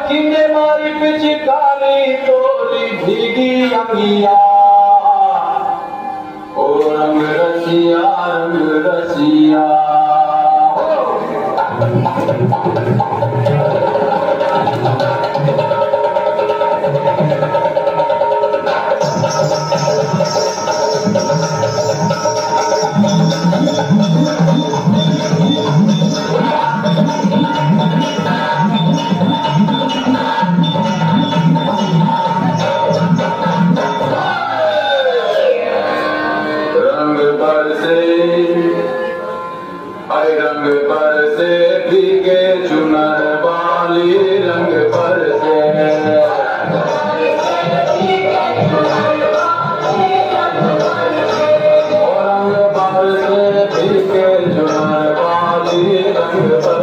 किने मारी पिचकारी तोरी भीगी अंगिया ओ रंग रसिया रंग रसिया रंग पर से भीगे चुनर वाली रंग पर से रंग पर से भीगे चुनर वाली रंग पर